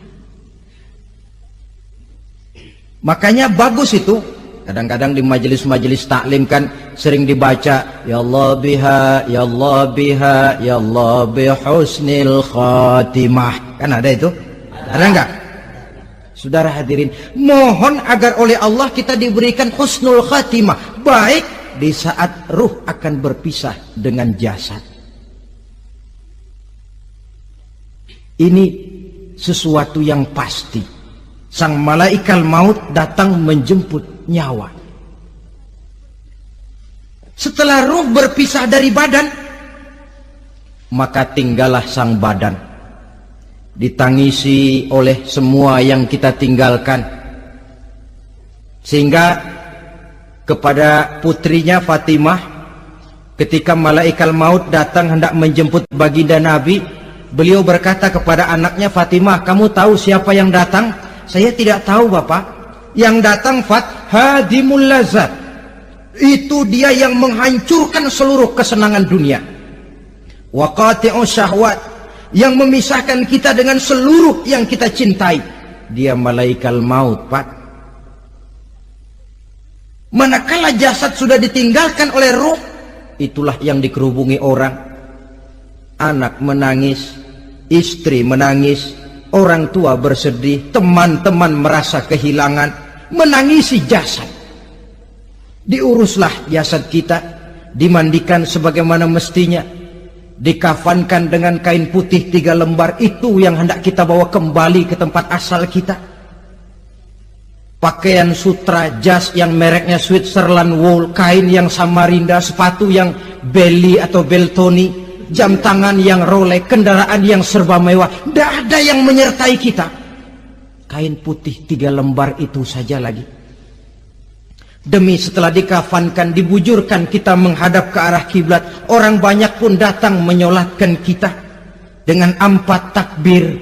Makanya bagus itu. Kadang-kadang di majelis-majelis taklim kan sering dibaca, ya Allah biha, ya Allah biha, ya Allah bihusnil khatimah. Kan ada itu? Ada enggak? Saudara hadirin, mohon agar oleh Allah kita diberikan husnul khatimah, baik di saat ruh akan berpisah dengan jasad. Ini sesuatu yang pasti. Sang malaikat maut datang menjemput nyawa. Setelah ruh berpisah dari badan, maka tinggallah sang badan, ditangisi oleh semua yang kita tinggalkan. Sehingga kepada putrinya Fatimah, ketika malaikat maut datang hendak menjemput baginda Nabi, beliau berkata kepada anaknya, Fatimah, kamu tahu siapa yang datang? Saya tidak tahu, Bapak. Yang datang hadimul lazat, itu dia yang menghancurkan seluruh kesenangan dunia. Wa qati'u syahwat, yang memisahkan kita dengan seluruh yang kita cintai. Dia malaikat maut, Pak. Manakala jasad sudah ditinggalkan oleh ruh, itulah yang dikerubungi orang. Anak menangis, istri menangis, orang tua bersedih, teman-teman merasa kehilangan, menangisi jasad. Diuruslah jasad kita, dimandikan sebagaimana mestinya, dikafankan dengan kain putih 3 lembar, itu yang hendak kita bawa kembali ke tempat asal kita. Pakaian sutra, jas yang mereknya Switzerland wool, kain yang Samarinda, sepatu yang Belly atau Beltoni, jam tangan yang Rolex, kendaraan yang serba mewah, tidak ada yang menyertai kita. Kain putih 3 lembar itu saja lagi. Demi setelah dikafankan, dibujurkan kita menghadap ke arah kiblat, orang banyak pun datang menyolatkan kita dengan 4 takbir,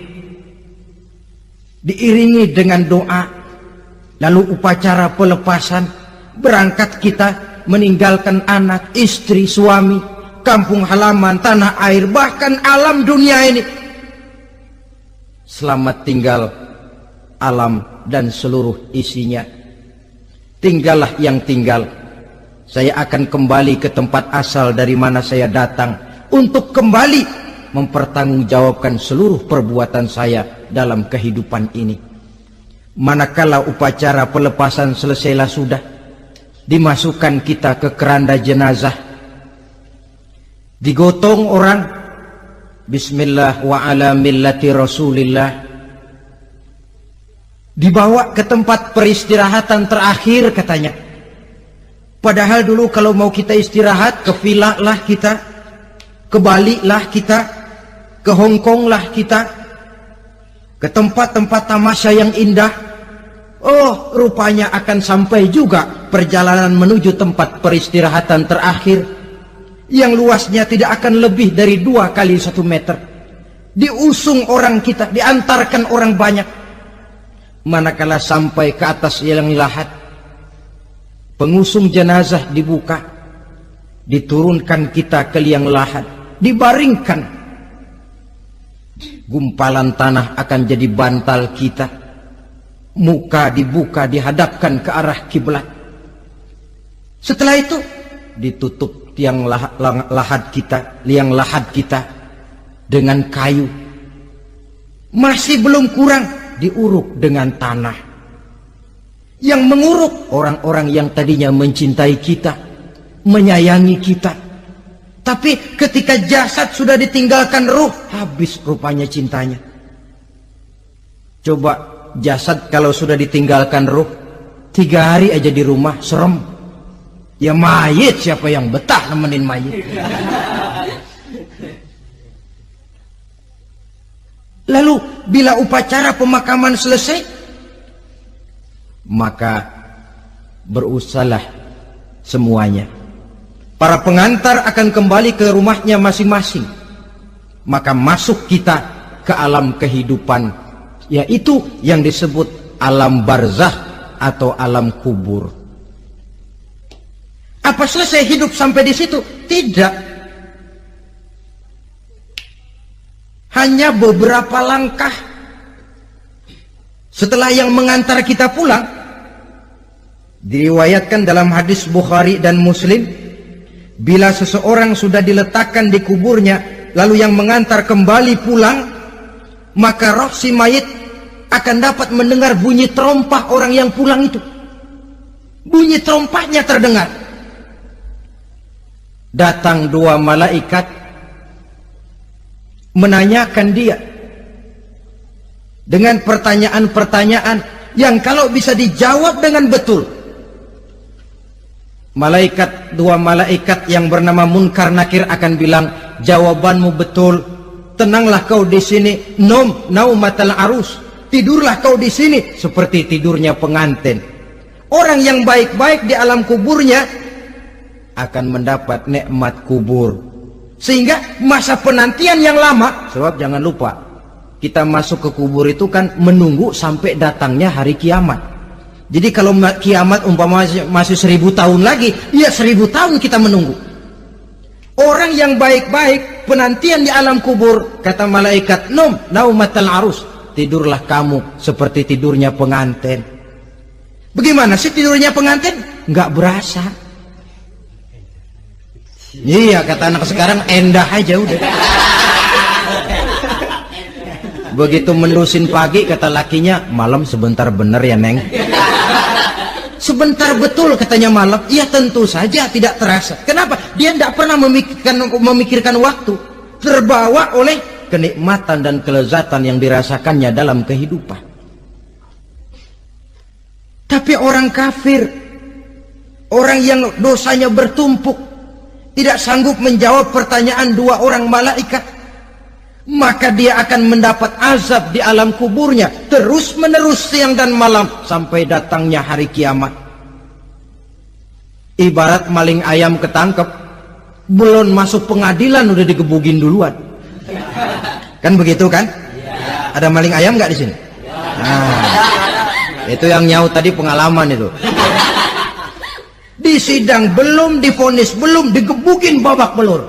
diiringi dengan doa. Lalu upacara pelepasan, berangkat kita meninggalkan anak, istri, suami, kampung halaman, tanah air, bahkan alam dunia ini. Selamat tinggal alam dan seluruh isinya. Tinggallah yang tinggal. Saya akan kembali ke tempat asal dari mana saya datang, untuk kembali mempertanggungjawabkan seluruh perbuatan saya dalam kehidupan ini. Manakala upacara pelepasan selesailah sudah, dimasukkan kita ke keranda jenazah, digotong orang, bismillah wa ala millati rasulillah, dibawa ke tempat peristirahatan terakhir katanya. Padahal dulu kalau mau kita istirahat, ke villa lah kita, ke Bali lah kita, ke Hong Kong lah kita, ke tempat-tempat tamasya yang indah. Oh, rupanya akan sampai juga perjalanan menuju tempat peristirahatan terakhir, yang luasnya tidak akan lebih dari 2 kali 1 meter. Diusung orang kita, diantarkan orang banyak. Manakala sampai ke atas liang lahat, pengusung jenazah dibuka, diturunkan kita ke liang lahat, dibaringkan. Gumpalan tanah akan jadi bantal kita. Muka dibuka, dihadapkan ke arah kiblat. Setelah itu ditutup liang lahat kita dengan kayu. Masih belum kurang, diuruk dengan tanah. Yang menguruk orang-orang yang tadinya mencintai kita, menyayangi kita. Tapi ketika jasad sudah ditinggalkan ruh, habis rupanya cintanya. Coba jasad kalau sudah ditinggalkan ruh, 3 hari aja di rumah, serem. Ya mayit, siapa yang betah nemenin mayit? Lalu bila upacara pemakaman selesai, maka berusahalah semuanya. Para pengantar akan kembali ke rumahnya masing-masing. Maka masuk kita ke alam kehidupan, yaitu yang disebut alam barzakh atau alam kubur. Apa selesai hidup sampai di situ? Tidak. Hanya beberapa langkah setelah yang mengantar kita pulang. Diriwayatkan dalam hadis Bukhari dan Muslim, bila seseorang sudah diletakkan di kuburnya, lalu yang mengantar kembali pulang, maka roh si mayit akan dapat mendengar bunyi terompah orang yang pulang itu. Bunyi terompahnya terdengar. Datang 2 malaikat menanyakan dia dengan pertanyaan-pertanyaan yang kalau bisa dijawab dengan betul, 2 malaikat yang bernama Munkar Nakir akan bilang, jawabanmu betul, tenanglah kau di sini, naumatal arus, tidurlah kau di sini seperti tidurnya pengantin. Orang yang baik-baik di alam kuburnya akan mendapat nikmat kubur, sehingga masa penantian yang lama. Sebab jangan lupa, kita masuk ke kubur itu kan menunggu sampai datangnya hari kiamat. Jadi kalau kiamat umpama masih 1000 tahun lagi, ya 1000 tahun kita menunggu. Orang yang baik-baik penantian di alam kubur, kata malaikat, naumatal arus, tidurlah kamu seperti tidurnya pengantin. Bagaimana sih tidurnya pengantin? Nggak berasa. Iya, kata anak sekarang, endah aja udah. Begitu mendusin pagi, kata lakinya, malam sebentar bener ya Neng. Sebentar betul katanya malam. Iya tentu saja tidak terasa. Kenapa? Dia tidak pernah memikirkan waktu. terbawa oleh kenikmatan dan kelezatan yang dirasakannya dalam kehidupan. Tapi orang kafir, orang yang dosanya bertumpuk, tidak sanggup menjawab pertanyaan dua orang malaikat, maka dia akan mendapat azab di alam kuburnya terus menerus siang dan malam sampai datangnya hari kiamat. Ibarat maling ayam ketangkep, belum masuk pengadilan udah digebugin duluan. Kan begitu kan? Ada maling ayam nggak di sini? Nah, itu yang nyaut tadi pengalaman itu. Di sidang belum divonis, belum digebugin babak belur.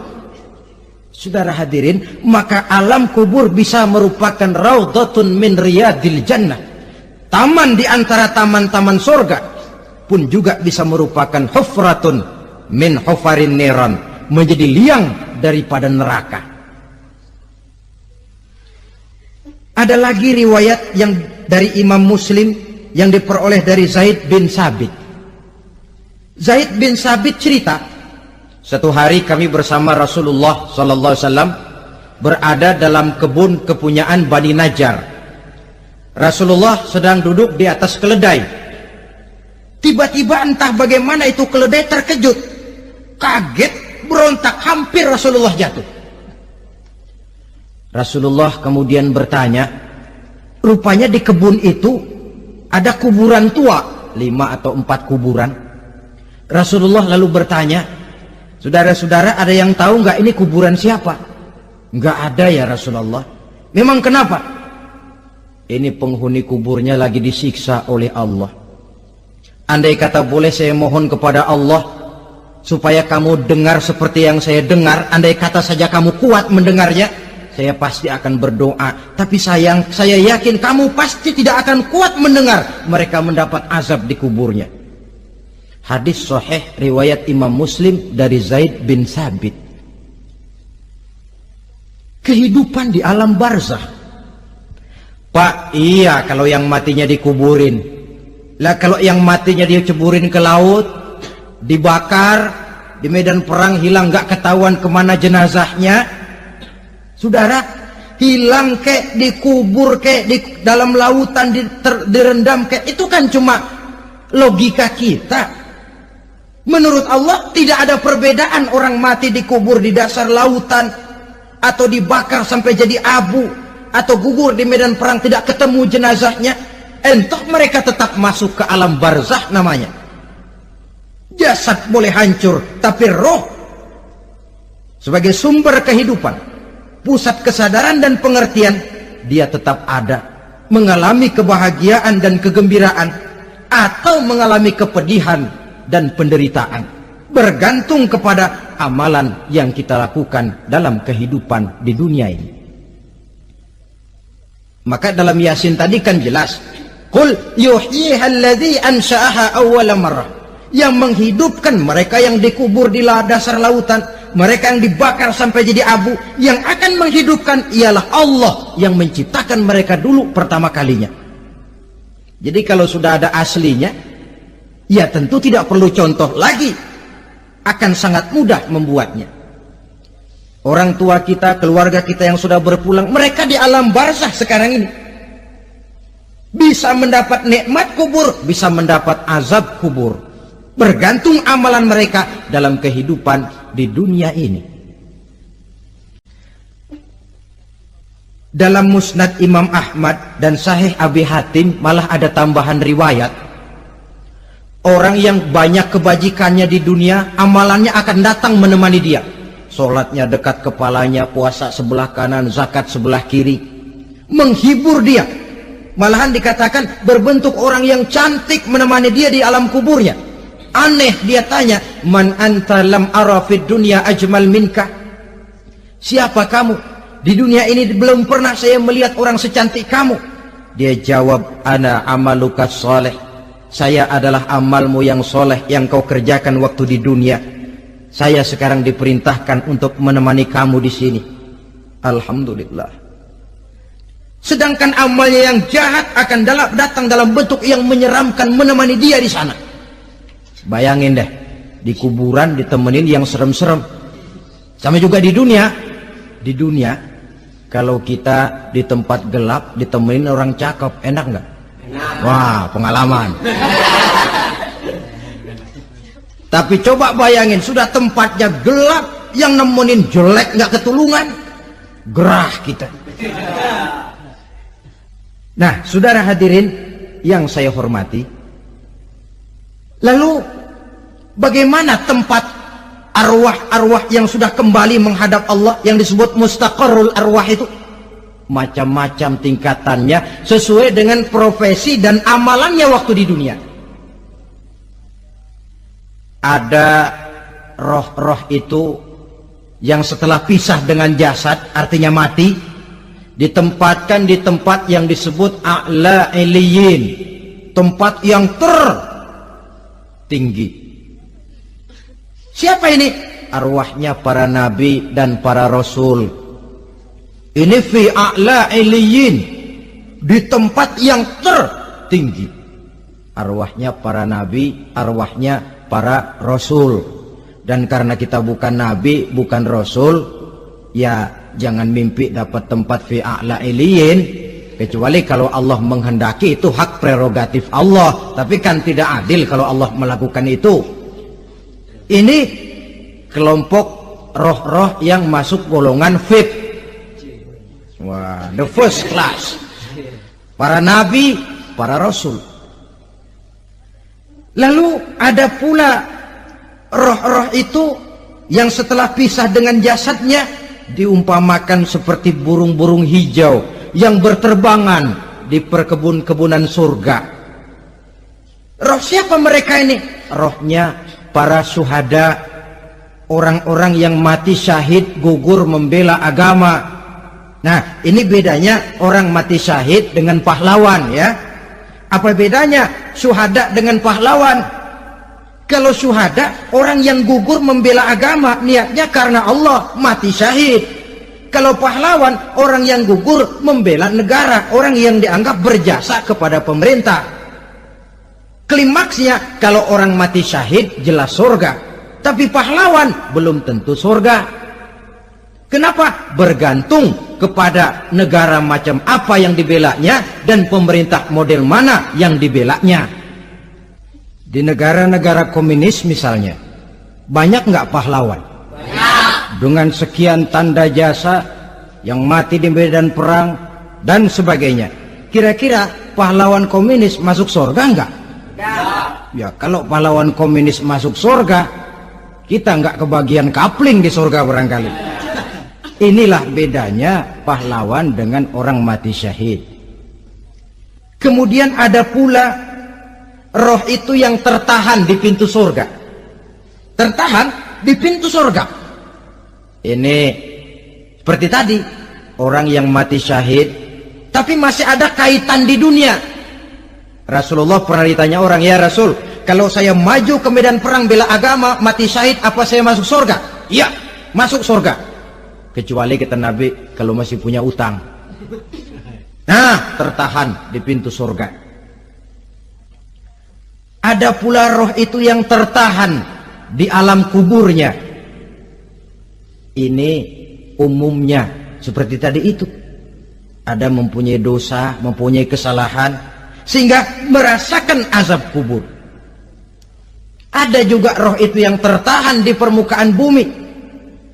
Saudara hadirin, maka alam kubur bisa merupakan raudhatun min riyadil jannah, taman di antara taman-taman surga, pun juga bisa merupakan hufratun min hufarin niran, menjadi liang daripada neraka. Ada lagi riwayat yang dari Imam Muslim yang diperoleh dari Zaid bin Sabit. Zaid bin Sabit cerita, satu hari kami bersama Rasulullah sallallahu alaihi wasallam berada dalam kebun kepunyaan Bani Najjar. Rasulullah sedang duduk di atas keledai. Tiba-tiba entah bagaimana itu keledai terkejut, kaget, berontak, hampir Rasulullah jatuh. Rasulullah kemudian bertanya, rupanya di kebun itu ada kuburan tua, 5 atau 4 kuburan. Rasulullah lalu bertanya, saudara-saudara ada yang tahu nggak ini kuburan siapa? Nggak ada ya Rasulullah. Memang kenapa? Ini penghuni kuburnya lagi disiksa oleh Allah. Andai kata boleh saya mohon kepada Allah supaya kamu dengar seperti yang saya dengar, andai kata saja kamu kuat mendengarnya, saya pasti akan berdoa. Tapi sayang, saya yakin kamu pasti tidak akan kuat mendengar mereka mendapat azab di kuburnya. Hadis sahih riwayat Imam Muslim dari Zaid bin Sabit. Kehidupan di alam barzah. Pak, iya kalau yang matinya dikuburin. Lah kalau yang matinya dia ceburin ke laut, dibakar, di medan perang hilang gak ketahuan kemana jenazahnya. Saudara, hilang kek, dikubur kek, di dalam lautan direndam kek, itu kan cuma logika kita. Menurut Allah tidak ada perbedaan orang mati dikubur di dasar lautan atau dibakar sampai jadi abu atau gugur di medan perang tidak ketemu jenazahnya. Entah mereka tetap masuk ke alam barzah namanya. Jasad boleh hancur, tapi roh sebagai sumber kehidupan, pusat kesadaran dan pengertian, dia tetap ada, mengalami kebahagiaan dan kegembiraan atau mengalami kepedihan dan penderitaan, bergantung kepada amalan yang kita lakukan dalam kehidupan di dunia ini. Maka dalam Yasin tadi kan jelas, qul yuhyiha alladzi ansha'aha awwala marrah, yang menghidupkan mereka yang dikubur di dasar lautan, mereka yang dibakar sampai jadi abu, yang akan menghidupkan ialah Allah yang menciptakan mereka dulu pertama kalinya. Jadi kalau sudah ada aslinya, ya tentu tidak perlu contoh lagi, akan sangat mudah membuatnya. Orang tua kita, keluarga kita yang sudah berpulang, mereka di alam barzah sekarang ini bisa mendapat nikmat kubur, bisa mendapat azab kubur, bergantung amalan mereka dalam kehidupan di dunia ini. Dalam Musnad Imam Ahmad dan Sahih Abi Hatim malah ada tambahan riwayat, orang yang banyak kebajikannya di dunia, amalannya akan datang menemani dia. Sholatnya dekat kepalanya, puasa sebelah kanan, zakat sebelah kiri, menghibur dia. Malahan dikatakan berbentuk orang yang cantik menemani dia di alam kuburnya. Aneh, dia tanya, man anta lam ara fid dunya ajmal minka. Siapa kamu? Di dunia ini belum pernah saya melihat orang secantik kamu. Dia jawab, ana amaluka soleh. Saya adalah amalmu yang soleh yang kau kerjakan waktu di dunia. Saya sekarang diperintahkan untuk menemani kamu di sini. Alhamdulillah. Sedangkan amalnya yang jahat akan datang dalam bentuk yang menyeramkan menemani dia di sana. Bayangin deh, di kuburan ditemenin yang serem-serem. Sama juga di dunia, Di dunia, kalau kita di tempat gelap ditemenin orang cakep, enak nggak? Wah, pengalaman. Tapi coba bayangin, sudah tempatnya gelap, yang nemenin jelek nggak ketulungan, gerah kita. Nah, saudara hadirin yang saya hormati, lalu bagaimana tempat arwah-arwah yang sudah kembali menghadap Allah yang disebut mustaqarrul arwah itu? Macam-macam tingkatannya sesuai dengan profesi dan amalannya waktu di dunia. Ada roh-roh itu yang setelah pisah dengan jasad, artinya mati, ditempatkan di tempat yang disebut a'la iliyin, tempat yang tertinggi. Siapa ini? Arwahnya para nabi dan para rasul. Ini fi a'la iliyin, di tempat yang tertinggi. Arwahnya para nabi, arwahnya para rasul. Dan karena kita bukan nabi, bukan rasul, ya jangan mimpi dapat tempat fi a'la iliyin, kecuali kalau Allah menghendaki. Itu hak prerogatif Allah, tapi kan tidak adil kalau Allah melakukan itu. Ini kelompok roh-roh yang masuk golongan VIP. Wah, the first class. Para nabi, para rasul. Lalu ada pula roh-roh itu yang setelah pisah dengan jasadnya diumpamakan seperti burung-burung hijau yang berterbangan di perkebun-kebunan surga. Roh siapa mereka ini? Rohnya para syuhada, orang-orang yang mati syahid gugur membela agama. Nah, ini bedanya orang mati syahid dengan pahlawan, ya. Apa bedanya syuhada dengan pahlawan? Kalau syuhada, orang yang gugur membela agama, niatnya karena Allah, mati syahid. Kalau pahlawan, orang yang gugur membela negara, orang yang dianggap berjasa kepada pemerintah. Klimaksnya, kalau orang mati syahid, jelas surga. Tapi pahlawan, belum tentu surga. Kenapa? Bergantung kepada negara macam apa yang dibelanya dan pemerintah model mana yang dibelanya. Di negara-negara komunis misalnya, banyak nggak pahlawan? Banyak. Dengan sekian tanda jasa yang mati di medan perang dan sebagainya. Kira-kira pahlawan komunis masuk surga nggak? Ya, kalau pahlawan komunis masuk surga, kita nggak kebagian kapling di surga barangkali. Inilah bedanya pahlawan dengan orang mati syahid. Kemudian ada pula roh itu yang tertahan di pintu surga. Tertahan di pintu surga. Ini seperti tadi, orang yang mati syahid tapi masih ada kaitan di dunia. Rasulullah pernah ditanya orang, ya Rasul, kalau saya maju ke medan perang bela agama, mati syahid, apa saya masuk surga? Iya, masuk surga. Kecuali kata Nabi, kalau masih punya utang. Nah, tertahan di pintu surga. Ada pula roh itu yang tertahan di alam kuburnya. Ini umumnya seperti tadi itu. Ada mempunyai dosa, mempunyai kesalahan, sehingga merasakan azab kubur. Ada juga roh itu yang tertahan di permukaan bumi.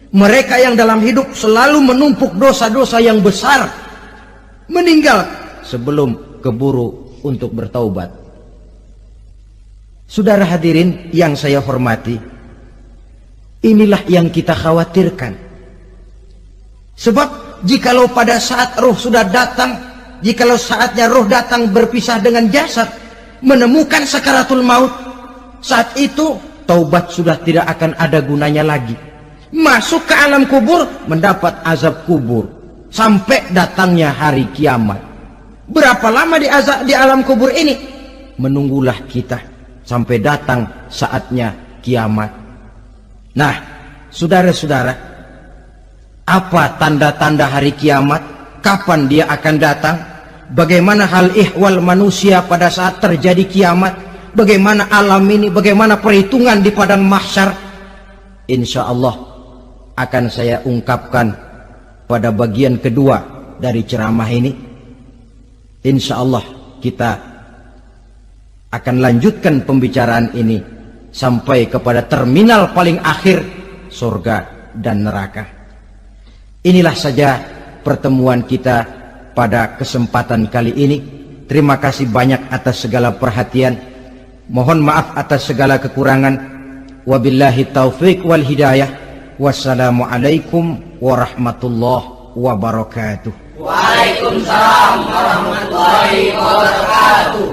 Mereka yang dalam hidup selalu menumpuk dosa-dosa yang besar, meninggal sebelum keburu untuk bertaubat. Saudara hadirin yang saya hormati, inilah yang kita khawatirkan. Sebab jikalau pada saat roh sudah datang, jikalau saatnya roh datang berpisah dengan jasad, menemukan sakaratul maut, saat itu taubat sudah tidak akan ada gunanya lagi. Masuk ke alam kubur, mendapat azab kubur sampai datangnya hari kiamat. Berapa lama di alam kubur ini? Menunggulah kita sampai datang saatnya kiamat. Nah, saudara-saudara, apa tanda-tanda hari kiamat? Kapan dia akan datang? Bagaimana hal ihwal manusia pada saat terjadi kiamat? Bagaimana alam ini? Bagaimana perhitungan di padang mahsyar? Insya Allah akan saya ungkapkan pada bagian kedua dari ceramah ini. Insya Allah kita akan lanjutkan pembicaraan ini sampai kepada terminal paling akhir, surga dan neraka. Inilah saja pertemuan kita pada kesempatan kali ini. Terima kasih banyak atas segala perhatian. Mohon maaf atas segala kekurangan. Wabillahi taufiq wal hidayah. Wassalamualaikum warahmatullahi wabarakatuh. Waalaikumsalam warahmatullahi wabarakatuh.